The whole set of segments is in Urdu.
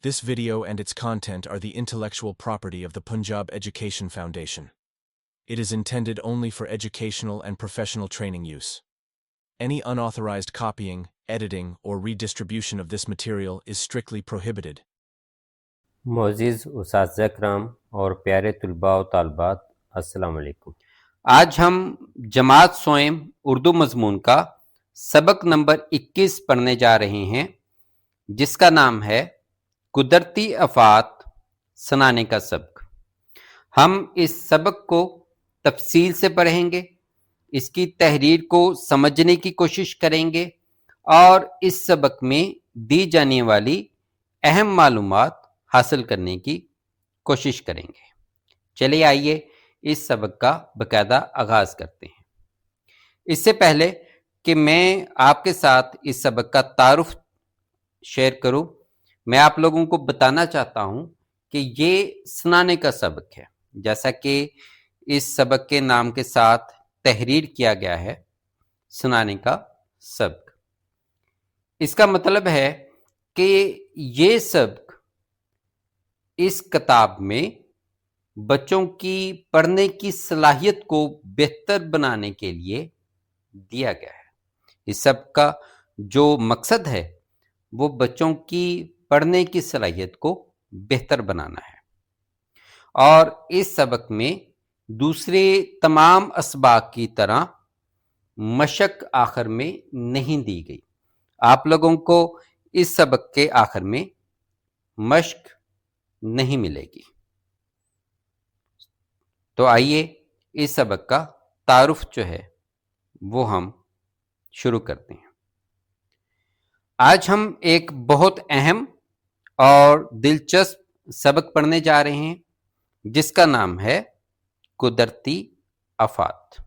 This video and its content are the intellectual property of the Punjab Education Foundation. It is intended only for educational and professional training use. Any unauthorized copying, editing, or redistribution of this material is strictly prohibited. معزز اساتذہ کرام اور پیارے طلباء و طالبات، السلام علیکم۔ آج ہم جماعت سوئم اردو مضمون کا سبق نمبر 21 پڑھنے جا رہے ہیں، جس کا نام ہے قدرتی آفات سنانے کا سبق۔ ہم اس سبق کو تفصیل سے پڑھیں گے، اس کی تحریر کو سمجھنے کی کوشش کریں گے اور اس سبق میں دی جانے والی اہم معلومات حاصل کرنے کی کوشش کریں گے۔ چلیے آئیے اس سبق کا باقاعدہ آغاز کرتے ہیں۔ اس سے پہلے کہ میں آپ کے ساتھ اس سبق کا تعارف شیئر کروں، میں آپ لوگوں کو بتانا چاہتا ہوں کہ یہ سنانے کا سبق ہے، جیسا کہ اس سبق کے نام کے ساتھ تحریر کیا گیا ہے، سنانے کا سبق۔ اس کا مطلب ہے کہ یہ سبق اس کتاب میں بچوں کی پڑھنے کی صلاحیت کو بہتر بنانے کے لیے دیا گیا ہے۔ اس سبق کا جو مقصد ہے وہ بچوں کی پڑھنے کی صلاحیت کو بہتر بنانا ہے، اور اس سبق میں دوسرے تمام اسباق کی طرح مشق آخر میں نہیں دی گئی۔ آپ لوگوں کو اس سبق کے آخر میں مشق نہیں ملے گی۔ تو آئیے اس سبق کا تعارف جو ہے وہ ہم شروع کرتے ہیں۔ آج ہم ایک بہت اہم اور دلچسپ سبق پڑھنے جا رہے ہیں، جس کا نام ہے قدرتی آفات۔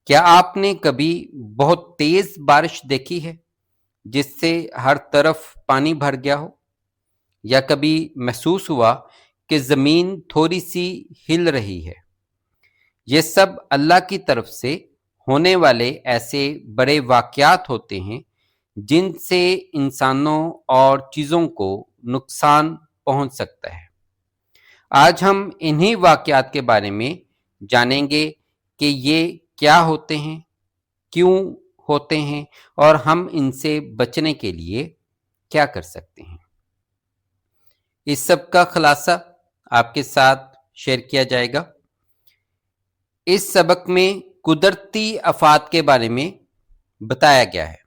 کیا آپ نے کبھی بہت تیز بارش دیکھی ہے جس سے ہر طرف پانی بھر گیا ہو؟ یا کبھی محسوس ہوا کہ زمین تھوڑی سی ہل رہی ہے؟ یہ سب اللہ کی طرف سے ہونے والے ایسے بڑے واقعات ہوتے ہیں جن سے انسانوں اور چیزوں کو نقصان پہنچ سکتا ہے۔ آج ہم انہی واقعات کے بارے میں جانیں گے کہ یہ کیا ہوتے ہیں، کیوں ہوتے ہیں، اور ہم ان سے بچنے کے لیے کیا کر سکتے ہیں۔ اس سب کا خلاصہ آپ کے ساتھ شیئر کیا جائے گا۔ اس سبق میں قدرتی آفات کے بارے میں بتایا گیا ہے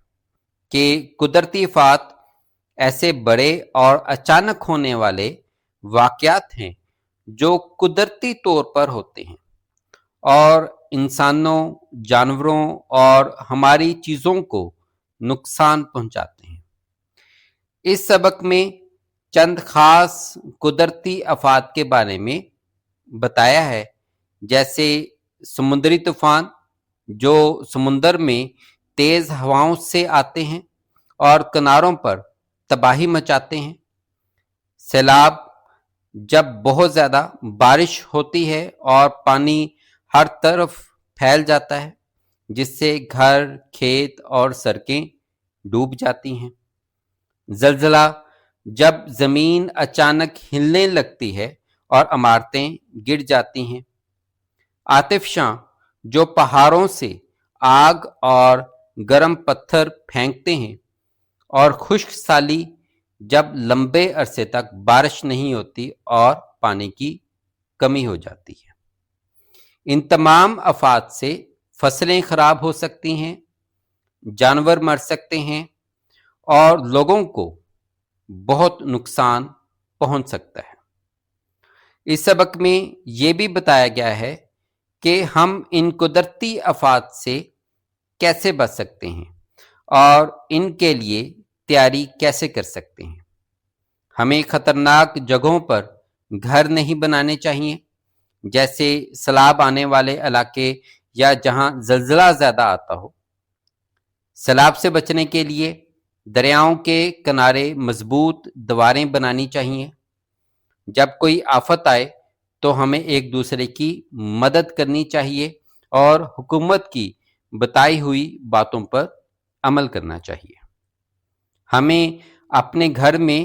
کہ قدرتی آفات ایسے بڑے اور اچانک ہونے والے واقعات ہیں جو قدرتی طور پر ہوتے ہیں اور انسانوں، جانوروں اور ہماری چیزوں کو نقصان پہنچاتے ہیں۔ اس سبق میں چند خاص قدرتی آفات کے بارے میں بتایا ہے، جیسے سمندری طوفان جو سمندر میں تیز ہواؤں سے آتے ہیں اور کناروں پر تباہی مچاتے ہیں، سیلاب جب بہت زیادہ بارش ہوتی ہے اور پانی ہر طرف پھیل جاتا ہے جس سے گھر، کھیت اور سڑکیں ڈوب جاتی ہیں، زلزلہ جب زمین اچانک ہلنے لگتی ہے اور عمارتیں گر جاتی ہیں، آتشفشاں جو پہاڑوں سے آگ اور گرم پتھر پھینکتے ہیں، اور خشک سالی جب لمبے عرصے تک بارش نہیں ہوتی اور پانی کی کمی ہو جاتی ہے۔ ان تمام آفات سے فصلیں خراب ہو سکتی ہیں، جانور مر سکتے ہیں اور لوگوں کو بہت نقصان پہنچ سکتا ہے۔ اس سبق میں یہ بھی بتایا گیا ہے کہ ہم ان قدرتی آفات سے کیسے بچ سکتے ہیں اور ان کے لیے تیاری کیسے کر سکتے ہیں۔ ہمیں خطرناک جگہوں پر گھر نہیں بنانے چاہیے، جیسے سیلاب آنے والے علاقے یا جہاں زلزلہ زیادہ آتا ہو۔ سیلاب سے بچنے کے لیے دریاؤں کے کنارے مضبوط دیواریں بنانی چاہیے۔ جب کوئی آفت آئے تو ہمیں ایک دوسرے کی مدد کرنی چاہیے اور حکومت کی بتائی ہوئی باتوں پر عمل کرنا چاہیے۔ ہمیں اپنے گھر میں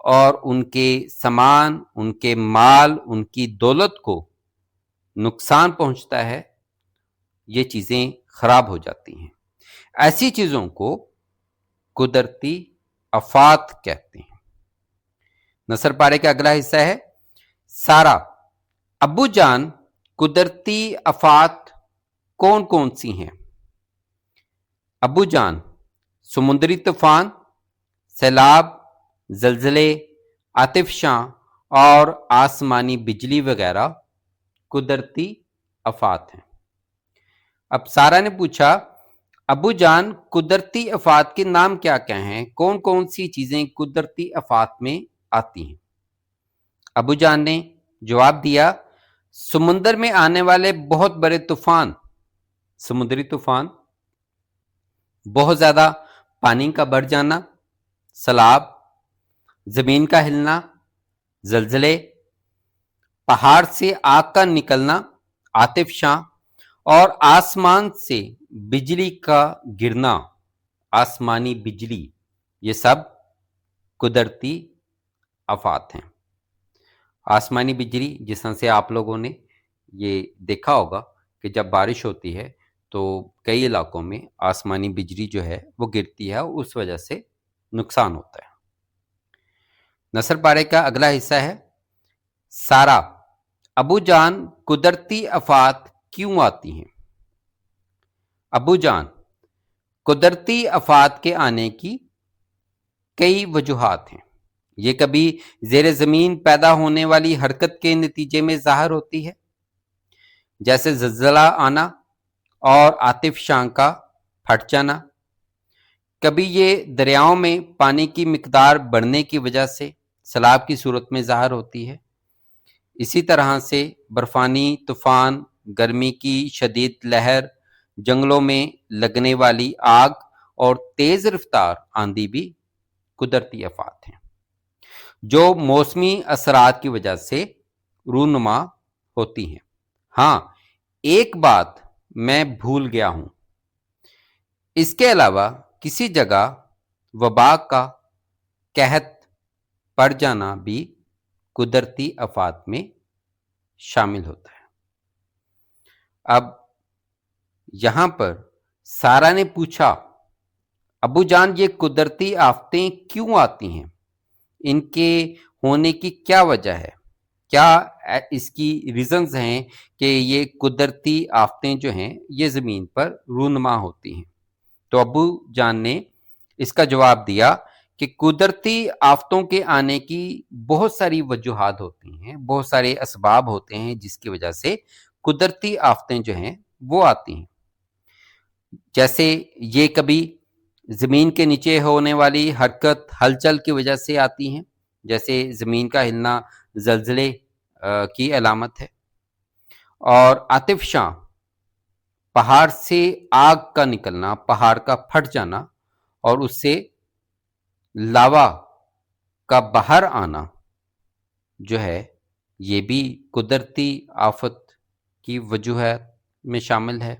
اور ان کے سامان، ان کے مال، ان کی دولت کو نقصان پہنچتا ہے، یہ چیزیں خراب ہو جاتی ہیں. ایسی چیزوں کو قدرتی آفات کہتے ہیں. نثر پارے کا اگلا حصہ ہے سارا. ابو جان قدرتی آفات کون کون سی ہیں؟ ابو جان سمندری طوفان، سیلاب، زلزلے، آتشفشاں اور آسمانی بجلی وغیرہ قدرتی آفات ہیں. اب سارا نے پوچھا ابو جان قدرتی آفات کے نام کیا کیا ہیں؟ کون کون سی چیزیں قدرتی آفات میں آتی ہیں؟ ابو جان نے جواب دیا سمندر میں آنے والے بہت بڑے طوفان، سمندری طوفان، بہت زیادہ پانی کا بڑھ جانا، سیلاب، زمین کا ہلنا، زلزلے، پہاڑ سے آگ کا نکلنا، آتشفشاں اور آسمان سے بجلی کا گرنا، آسمانی بجلی، یہ سب قدرتی آفات ہیں. آسمانی بجلی جس طرح سے آپ لوگوں نے یہ دیکھا ہوگا کہ جب بارش ہوتی ہے تو کئی علاقوں میں آسمانی بجلی جو ہے وہ گرتی ہے اور اس وجہ سے نقصان ہوتا ہے. نثر پارے کا اگلا حصہ ہے سارا. ابو جان قدرتی آفات کیوں آتی ہیں؟ ابو جان قدرتی آفات کے آنے کی کئی وجوہات ہیں. یہ کبھی زیر زمین پیدا ہونے والی حرکت کے نتیجے میں ظاہر ہوتی ہے، جیسے زلزلہ آنا اور آتشفشاں کا پھٹ جانا. کبھی یہ دریاؤں میں پانی کی مقدار بڑھنے کی وجہ سے سیلاب کی صورت میں ظاہر ہوتی ہے. اسی طرح سے برفانی طوفان، گرمی کی شدید لہر، جنگلوں میں لگنے والی آگ اور تیز رفتار آندھی بھی قدرتی آفات ہیں جو موسمی اثرات کی وجہ سے رونما ہوتی ہیں. ہاں، ایک بات میں بھول گیا ہوں، اس کے علاوہ کسی جگہ وبا کا قحط پڑ جانا بھی قدرتی آفات میں شامل ہوتا ہے. اب یہاں پر سارا نے پوچھا ابو جان یہ قدرتی آفتیں کیوں آتی ہیں؟ ان کے ہونے کی کیا وجہ ہے؟ کیا اس کی ریزنز ہیں کہ یہ قدرتی آفتیں جو ہیں یہ زمین پر رونما ہوتی ہیں؟ تو ابو جان نے اس کا جواب دیا کہ قدرتی آفتوں کے آنے کی بہت ساری وجوہات ہوتی ہیں، بہت سارے اسباب ہوتے ہیں جس کی وجہ سے قدرتی آفتیں جو ہیں وہ آتی ہیں. جیسے یہ کبھی زمین کے نیچے ہونے والی حرکت، ہلچل کی وجہ سے آتی ہیں، جیسے زمین کا ہلنا زلزلے کی علامت ہے. اور آتشفشاں پہاڑ سے آگ کا نکلنا، پہاڑ کا پھٹ جانا اور اس سے لاوا کا باہر آنا جو ہے یہ بھی قدرتی آفت کی وجوہات میں شامل ہے.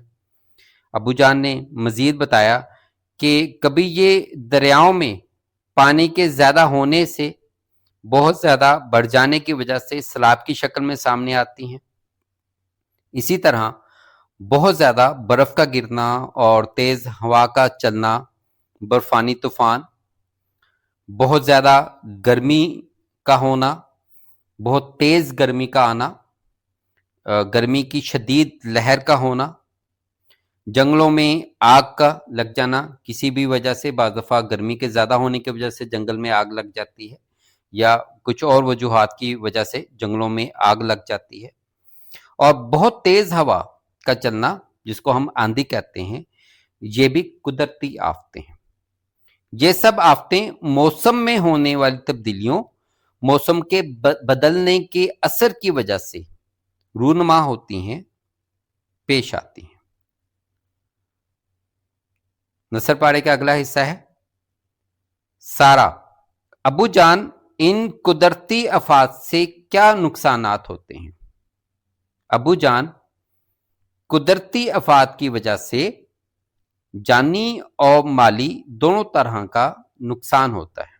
ابو جان نے مزید بتایا کہ کبھی یہ دریاؤں میں پانی کے زیادہ ہونے سے بہت زیادہ بڑھ جانے کی وجہ سے سیلاب کی شکل میں سامنے آتی ہیں. اسی طرح بہت زیادہ برف کا گرنا اور تیز ہوا کا چلنا، برفانی طوفان، بہت زیادہ گرمی کا ہونا، بہت تیز گرمی کا آنا، گرمی کی شدید لہر کا ہونا، جنگلوں میں آگ کا لگ جانا کسی بھی وجہ سے. بعض دفعہ گرمی کے زیادہ ہونے کی وجہ سے جنگل میں آگ لگ جاتی ہے یا کچھ اور وجوہات کی وجہ سے جنگلوں میں آگ لگ جاتی ہے. اور بہت تیز ہوا کا چلنا جس کو ہم آندھی کہتے ہیں، یہ بھی قدرتی آفتیں ہیں. یہ سب آفتیں موسم میں ہونے والی تبدیلیوں، موسم کے بدلنے کے اثر کی وجہ سے رونما ہوتی ہیں، پیش آتی ہیں. نثر پاڑے کا اگلا حصہ ہے سارا. ابو جان ان قدرتی آفات سے کیا نقصانات ہوتے ہیں؟ ابو جان قدرتی آفات کی وجہ سے جانی اور مالی دونوں طرح کا نقصان ہوتا ہے.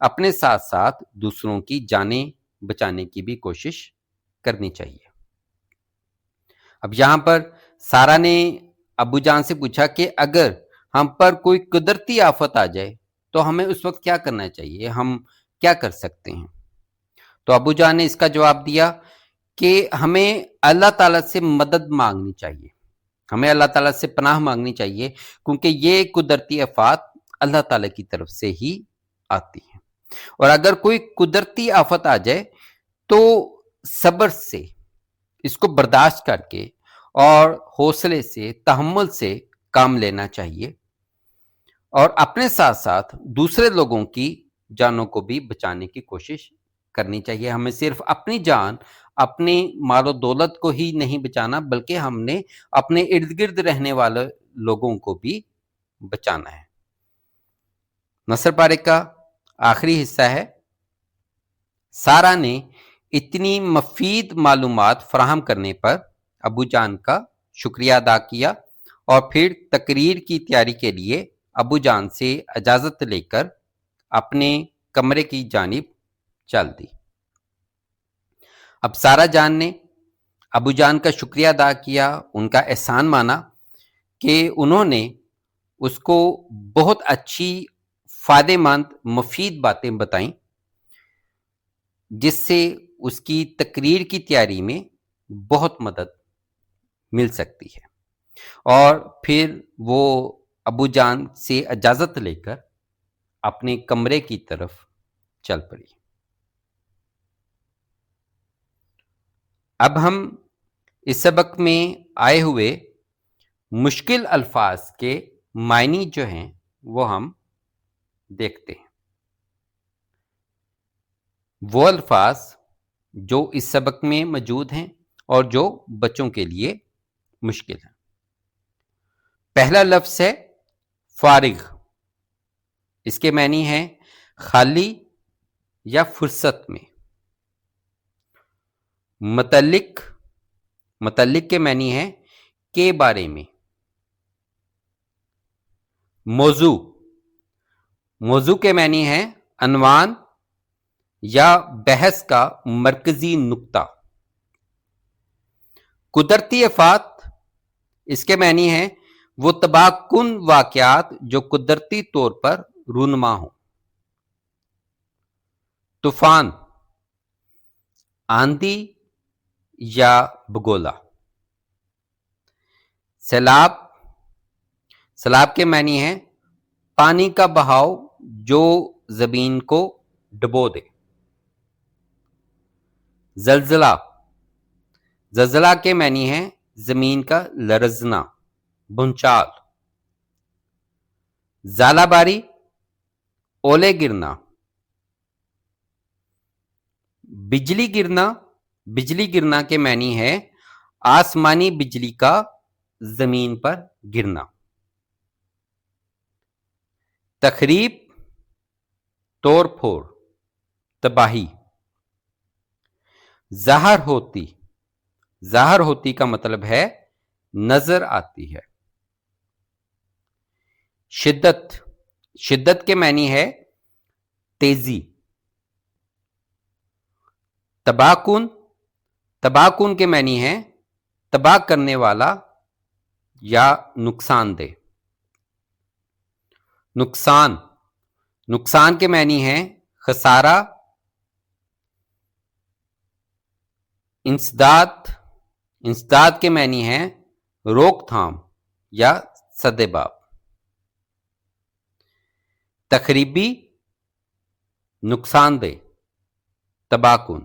اپنے ساتھ ساتھ دوسروں کی جانیں بچانے کی بھی کوشش کرنی چاہیے۔ اب یہاں پر سارا نے ابو جان سے پوچھا کہ اگر ہم پر کوئی قدرتی آفت آ جائے تو ہمیں اس وقت کیا کرنا چاہیے، ہم کیا کر سکتے ہیں؟ تو ابو جان نے اس کا جواب دیا کہ ہمیں اللہ تعالیٰ سے مدد مانگنی چاہیے، ہمیں اللہ تعالیٰ سے پناہ مانگنی چاہیے، کیونکہ یہ قدرتی آفات اللہ تعالیٰ کی طرف سے ہی آتی ہیں۔ اور اگر کوئی قدرتی آفت آ جائے تو صبر سے اس کو برداشت کر کے اور حوصلے سے، تحمل سے کام لینا چاہیے، اور اپنے ساتھ ساتھ دوسرے لوگوں کی جانوں کو بھی بچانے کی کوشش کرنی چاہیے۔ ہمیں صرف اپنی جان، اپنی مال و دولت کو ہی نہیں بچانا، بلکہ ہم نے اپنے ارد گرد رہنے والے لوگوں کو بھی بچانا ہے۔ نثر پارے کا آخری حصہ ہے، سارا نے اتنی مفید معلومات فراہم کرنے پر ابو جان کا شکریہ ادا کیا اور پھر تقریر کی تیاری کے لیے ابو جان سے اجازت لے کر اپنے کمرے کی جانب چل دی۔ اب سارا جان نے ابو جان کا شکریہ ادا کیا، ان کا احسان مانا کہ انہوں نے اس کو بہت اچھی، فائدہ مند، مفید باتیں بتائیں جس سے اس کی تقریر کی تیاری میں بہت مدد مل سکتی ہے، اور پھر وہ ابو جان سے اجازت لے کر اپنے کمرے کی طرف چل پڑی۔ اب ہم اس سبق میں آئے ہوئے مشکل الفاظ کے معنی جو ہیں وہ ہم دیکھتے ہیں۔ وہ الفاظ جو اس سبق میں موجود ہیں اور جو بچوں کے لیے مشکل ہیں۔ پہلا لفظ ہے فارغ، اس کے معنی ہے خالی یا فرصت میں۔ متعلق کے معنی ہے کے بارے میں۔ موضوع کے معنی ہے عنوان یا بحث کا مرکزی نقطہ۔ قدرتی آفات، اس کے معنی ہے وہ تباہ کن واقعات جو قدرتی طور پر رونما ہوں۔ طوفان، آندھی یا بگولا۔ سیلاب کے معنی ہے پانی کا بہاؤ جو زمین کو ڈبو دے۔ زلزلہ کے معنی ہے زمین کا لرزنا، بھونچال۔ ژالہ باری، اولے گرنا۔ بجلی گرنا کے معنی ہے آسمانی بجلی کا زمین پر گرنا۔ تخریب، توڑ پھوڑ، تباہی۔ ظاہر ہوتی کا مطلب ہے نظر آتی ہے۔ شدت کے معنی ہے تیزی۔ تباہ کن کے معنی ہے تباہ کرنے والا یا نقصان دہ۔ نقصان کے معنی ہے خسارہ، انسداد کے معنی ہے روک تھام یا سدباب۔ تخریبی، نقصان دہ، تباہ کن۔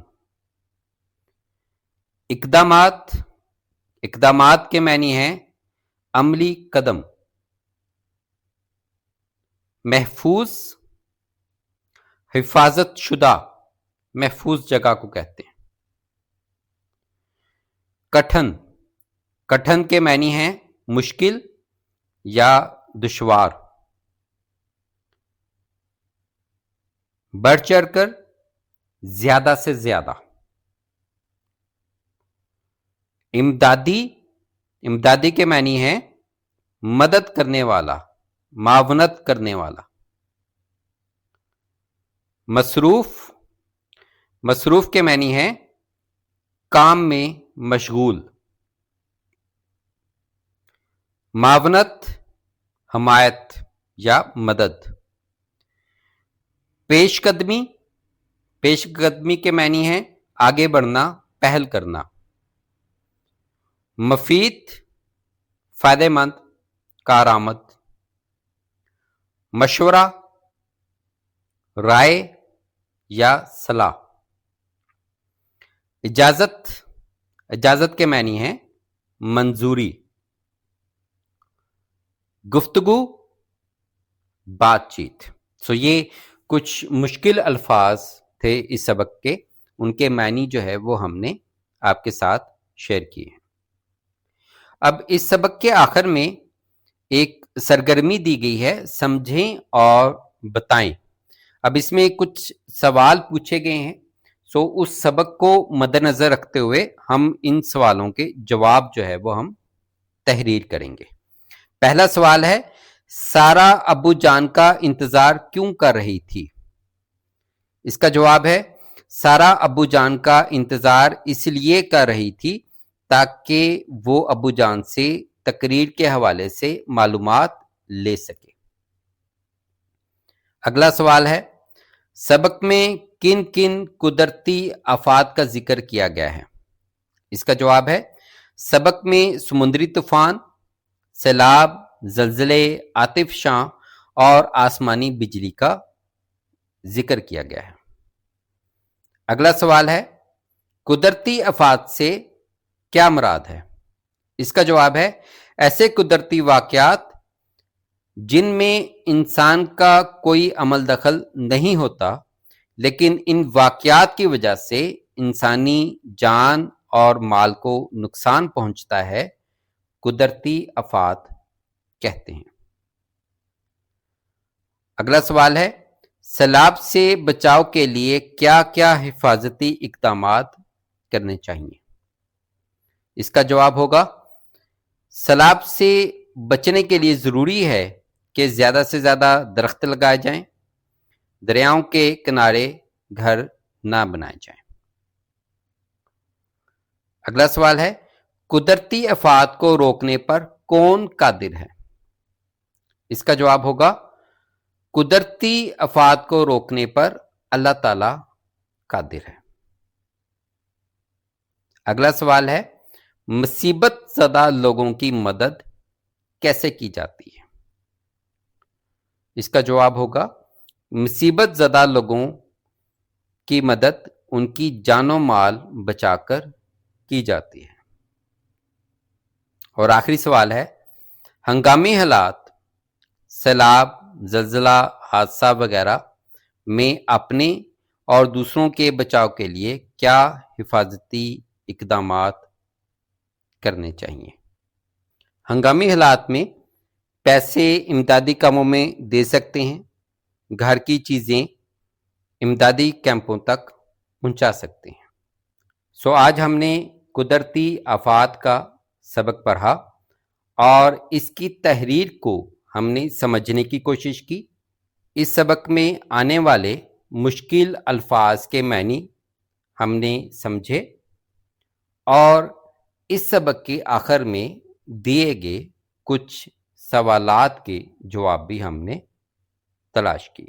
اقدامات کے معنی ہے عملی قدم۔ محفوظ، حفاظت شدہ، محفوظ جگہ کو کہتے ہیں۔ کٹھن کے معنی ہے مشکل یا دشوار۔ بڑھ چڑھ کر، زیادہ سے زیادہ۔ امدادی کے معنی ہے مدد کرنے والا، معاونت کرنے والا۔ مصروف، مصروف کے معنی ہے کام میں مشغول. معاونت، حمایت یا مدد. پیش قدمی، پیش قدمی کے معنی ہے آگے بڑھنا، پہل کرنا. مفید، فائدہ مند، کارآمد. مشورہ، رائے یا صلاح. اجازت، اجازت کے معنی ہے منظوری. گفتگو، بات چیت. یہ کچھ مشکل الفاظ تھے اس سبق کے، ان کے معنی جو ہے وہ ہم نے آپ کے ساتھ شیئر کیے ہیں. اب اس سبق کے آخر میں ایک سرگرمی دی گئی ہے، سمجھیں اور بتائیں. اب اس میں کچھ سوال پوچھے گئے ہیں، اس سبق کو مد نظر رکھتے ہوئے ہم ان سوالوں کے جواب جو ہے وہ ہم تحریر کریں گے. پہلا سوال ہے، سارا ابو جان کا انتظار کیوں کر رہی تھی؟ اس کا جواب ہے، سارا ابو جان کا انتظار اس لیے کر رہی تھی تاکہ وہ ابو جان سے تقریر کے حوالے سے معلومات لے سکے. اگلا سوال ہے، سبق میں کن کن قدرتی آفات کا ذکر کیا گیا ہے؟ اس کا جواب ہے، سبق میں سمندری طوفان، سیلاب، زلزلے، عاطف شاں اور آسمانی بجلی کا ذکر کیا گیا ہے. اگلا سوال ہے، قدرتی آفات سے کیا مراد ہے؟ اس کا جواب ہے، ایسے قدرتی واقعات جن میں انسان کا کوئی عمل دخل نہیں ہوتا لیکن ان واقعات کی وجہ سے انسانی جان اور مال کو نقصان پہنچتا ہے، قدرتی آفات کہتے ہیں. اگلا سوال ہے، سیلاب سے بچاؤ کے لیے کیا کیا حفاظتی اقدامات کرنے چاہیے؟ اس کا جواب ہوگا، سیلاب سے بچنے کے لیے ضروری ہے کہ زیادہ سے زیادہ درخت لگائے جائیں، دریاؤں کے کنارے گھر نہ بنائے جائیں. اگلا سوال ہے، قدرتی آفات کو روکنے پر کون قادر ہے؟ اس کا جواب ہوگا، قدرتی آفات کو روکنے پر اللہ تعالی قادر ہے. اگلا سوال ہے، مصیبت زدہ لوگوں کی مدد کیسے کی جاتی ہے؟ اس کا جواب ہوگا، مصیبت زدہ لوگوں کی مدد ان کی جان و مال بچا کر کی جاتی ہے. اور آخری سوال ہے، ہنگامی حالات، سیلاب، زلزلہ، حادثہ وغیرہ میں اپنے اور دوسروں کے بچاؤ کے لیے کیا حفاظتی اقدامات کرنے چاہیے؟ ہنگامی حالات میں پیسے امدادی کاموں میں دے سکتے ہیں، گھر کی چیزیں امدادی کیمپوں تک پہنچا سکتے ہیں. آج ہم نے قدرتی آفات کا سبق پڑھا اور اس کی تحریر کو ہم نے سمجھنے کی کوشش کی. اس سبق میں آنے والے مشکل الفاظ کے معنی ہم نے سمجھے اور اس سبق کے آخر میں دیے گئے کچھ سوالات کے جواب بھی ہم نے تلاش کیے.